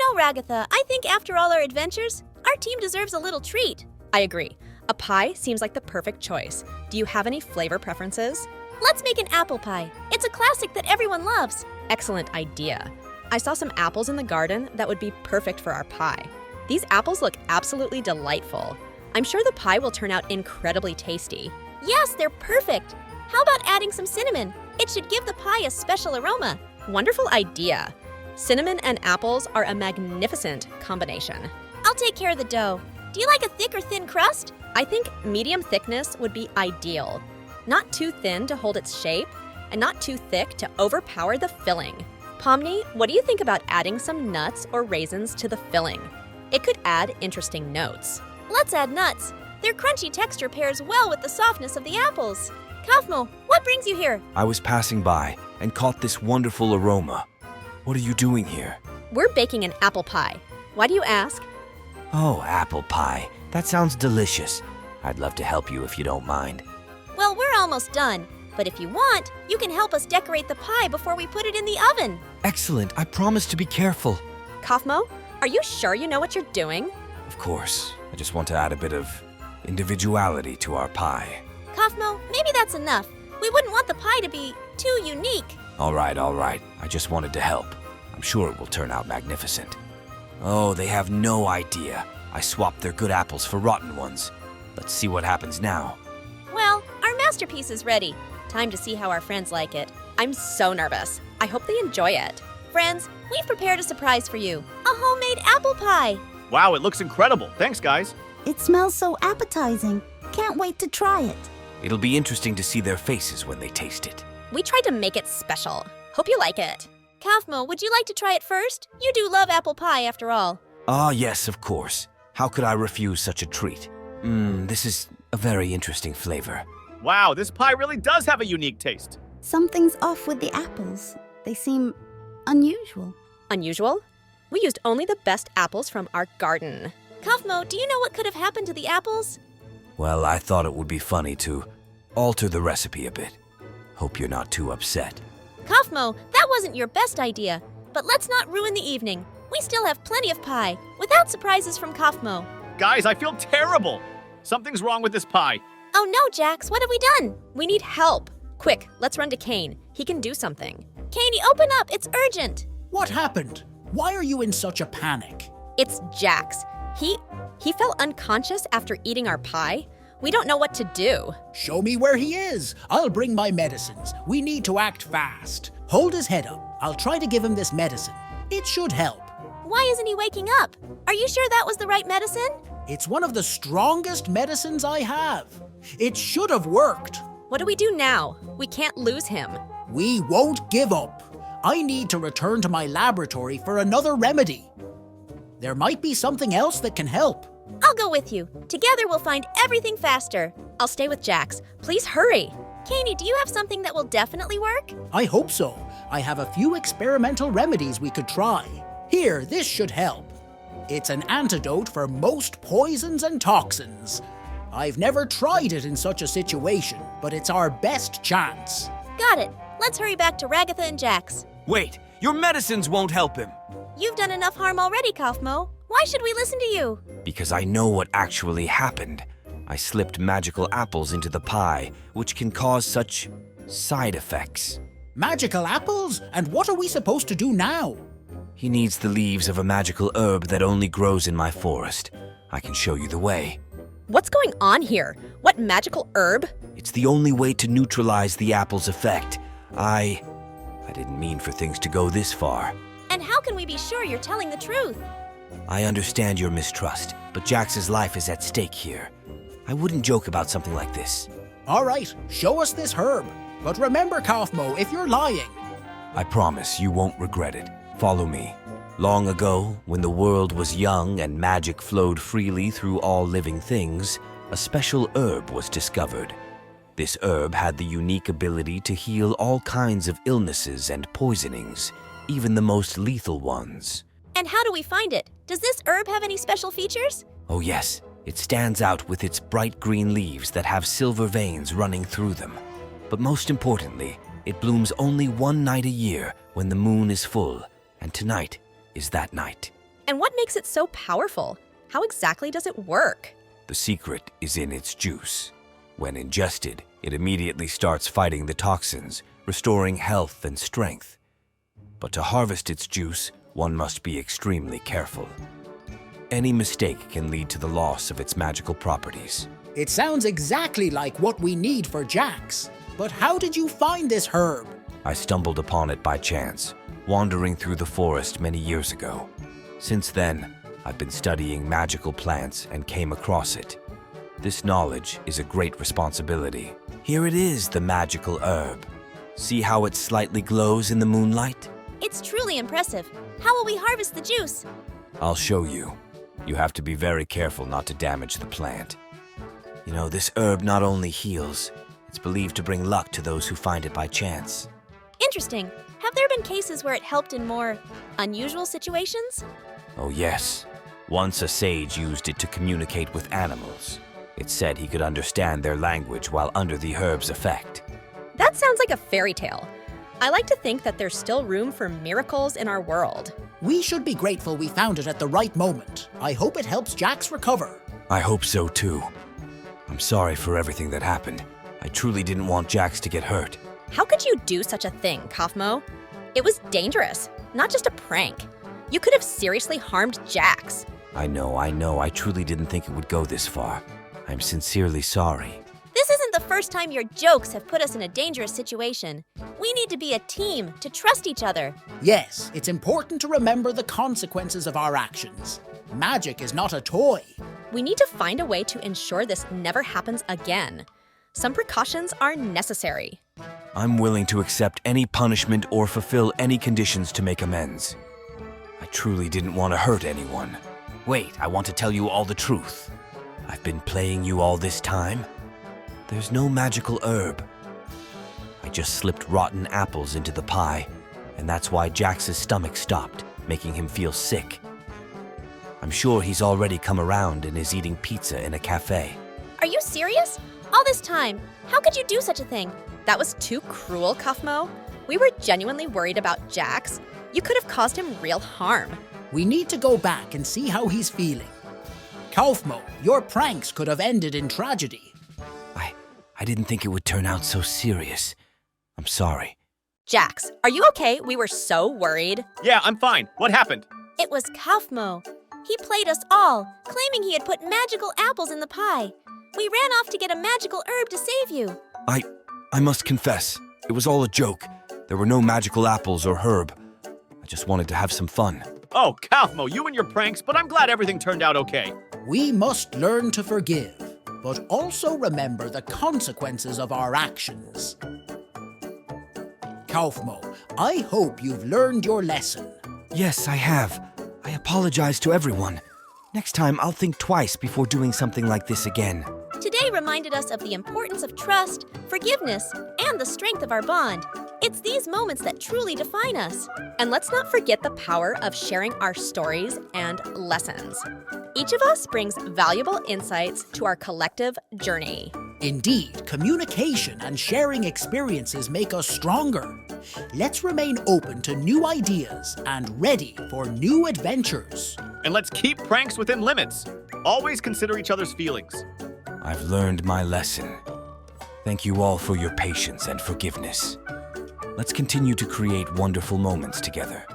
know, Ragatha, I think after all our adventures, our team deserves a little treat. I agree. A pie seems like the perfect choice. Do you have any flavor preferences? Let's make an apple pie. It's a classic that everyone loves. Excellent idea. I saw some apples in the garden that would be perfect for our pie. These apples look absolutely delightful. I'm sure the pie will turn out incredibly tasty. Yes, they're perfect. How about adding some cinnamon? It should give the pie a special aroma. Wonderful idea. Cinnamon and apples are a magnificent combination. I'll take care of the dough. Do you like a thick or thin crust? I think medium thickness would be ideal. Not too thin to hold its shape, and not too thick to overpower the filling. Pomni, what do you think about adding some nuts or raisins to the filling? It could add interesting notes. Let's add nuts. Their crunchy texture pairs well with the softness of the apples. Kaufmo, what brings you here? I was passing by and caught this wonderful aroma. What are you doing here? We're baking an apple pie. Why do you ask? Oh, apple pie. That sounds delicious. I'd love to help you if you don't mind. Well, we're almost done. But if you want, you can help us decorate the pie before we put it in the oven. Excellent. I promise to be careful. Kaufmo, are you sure you know what you're doing? Of course. I just want to add a bit of individuality to our pie. Kaufmo, maybe that's enough. We wouldn't want the pie to be too unique. All right. I just wanted to help. I'm sure it will turn out magnificent. Oh, they have no idea. I swapped their good apples for rotten ones. Let's see what happens now. Well, our masterpiece is ready. Time to see how our friends like it. I'm so nervous. I hope they enjoy it. Friends, we've prepared a surprise for you. A homemade apple pie. Wow, it looks incredible. Thanks, guys. It smells so appetizing. Can't wait to try it. It'll be interesting to see their faces when they taste it. We tried to make it special. Hope you like it. Kaufmo, would you like to try it first? You do love apple pie after all. Ah, yes, of course. How could I refuse such a treat? This is a very interesting flavor. Wow, this pie really does have a unique taste. Something's off with the apples. They seem unusual. Unusual? We used only the best apples from our garden. Kaufmo, do you know what could have happened to the apples? Well, I thought it would be funny to alter the recipe a bit. Hope you're not too upset. Kaufmo, that wasn't your best idea. But let's not ruin the evening. We still have plenty of pie, without surprises from Kaufmo. Guys, I feel terrible. Something's wrong with this pie. Oh no, Jax, what have we done? We need help. Quick, let's run to Caine. He can do something. Caine, open up, it's urgent. What happened? Why are you in such a panic? It's JAX. He fell unconscious after eating our pie. We don't know what to do. Show me where he is. I'll bring my medicines. We need to act fast. Hold his head up. I'll try to give him this medicine. It should help. Why isn't he waking up? Are you sure that was the right medicine? It's one of the strongest medicines I have. It should have worked. What do we do now? We can't lose him. We won't give up. I need to return to my laboratory for another remedy. There might be something else that can help. I'll go with you. Together we'll find everything faster. I'll stay with JAX. Please hurry. Caine, do you have something that will definitely work? I hope so. I have a few experimental remedies we could try. Here, this should help. It's an antidote for most poisons and toxins. I've never tried it in such a situation, but it's our best chance. Got it. Let's hurry back to Ragatha and Jax. Wait, your medicines won't help him. You've done enough harm already, Kaufmo. Why should we listen to you? Because I know what actually happened. I slipped magical apples into the pie, which can cause such side effects. Magical apples? And what are we supposed to do now? He needs the leaves of a magical herb that only grows in my forest. I can show you the way. What's going on here? What magical herb? It's the only way to neutralize the apple's effect. I didn't mean for things to go this far. And how can we be sure you're telling the truth? I understand your mistrust, but Jax's life is at stake here. I wouldn't joke about something like this. All right, show us this herb. But remember, Kaufmo, if you're lying... I promise you won't regret it. Follow me. Long ago, when the world was young and magic flowed freely through all living things, a special herb was discovered. This herb had the unique ability to heal all kinds of illnesses and poisonings, even the most lethal ones. And how do we find it? Does this herb have any special features? Oh yes, it stands out with its bright green leaves that have silver veins running through them. But most importantly, it blooms only one night a year when the moon is full, and tonight is that night. And what makes it so powerful? How exactly does it work? The secret is in its juice. When ingested, it immediately starts fighting the toxins, restoring health and strength. But to harvest its juice, one must be extremely careful. Any mistake can lead to the loss of its magical properties. It sounds exactly like what we need for JAX. But how did you find this herb? I stumbled upon it by chance, wandering through the forest many years ago. Since then, I've been studying magical plants and came across it. This knowledge is a great responsibility. Here it is, the magical herb. See how it slightly glows in the moonlight? It's truly impressive. How will we harvest the juice? I'll show you. You have to be very careful not to damage the plant. You know, this herb not only heals, it's believed to bring luck to those who find it by chance. Interesting. Have there been cases where it helped in more unusual situations? Oh yes. Once a sage used it to communicate with animals. It said he could understand their language while under the herb's effect. That sounds like a fairy tale. I like to think that there's still room for miracles in our world. We should be grateful we found it at the right moment. I hope it helps JAX recover. I hope so too. I'm sorry for everything that happened. I truly didn't want Jax to get hurt. How could you do such a thing, Kaufmo? It was dangerous, not just a prank. You could have seriously harmed JAX. I know. I truly didn't think it would go this far. I'm sincerely sorry. This isn't the first time your jokes have put us in a dangerous situation. We need to be a team, to trust each other. Yes, it's important to remember the consequences of our actions. Magic is not a toy. We need to find a way to ensure this never happens again. Some precautions are necessary. I'm willing to accept any punishment or fulfill any conditions to make amends. I truly didn't want to hurt anyone. Wait, I want to tell you all the truth. I've been playing you all this time. There's no magical herb. I just slipped rotten apples into the pie, and that's why Jax's stomach stopped, making him feel sick. I'm sure he's already come around and is eating pizza in a cafe. Are you serious? All this time, how could you do such a thing? That was too cruel, Kaufmo. We were genuinely worried about Jax. You could have caused him real harm. We need to go back and see how he's feeling. Kaufmo, your pranks could have ended in tragedy. I didn't think it would turn out so serious. I'm sorry. Jax, are you okay? We were so worried. Yeah, I'm fine. What happened? It was Kaufmo. He played us all, claiming he had put magical apples in the pie. We ran off to get a magical herb to save you. I must confess, it was all a joke. There were no magical apples or herb. I just wanted to have some fun. Oh, Kaufmo, you and your pranks, but I'm glad everything turned out okay. We must learn to forgive, but also remember the consequences of our actions. Kaufmo, I hope you've learned your lesson. Yes, I have. I apologize to everyone. Next time, I'll think twice before doing something like this again. Today reminded us of the importance of trust, forgiveness, and the strength of our bond. It's these moments that truly define us. And let's not forget the power of sharing our stories and lessons. Each of us brings valuable insights to our collective journey. Indeed, communication and sharing experiences make us stronger. Let's remain open to new ideas and ready for new adventures. And let's keep pranks within limits. Always consider each other's feelings. I've learned my lesson. Thank you all for your patience and forgiveness. Let's continue to create wonderful moments together.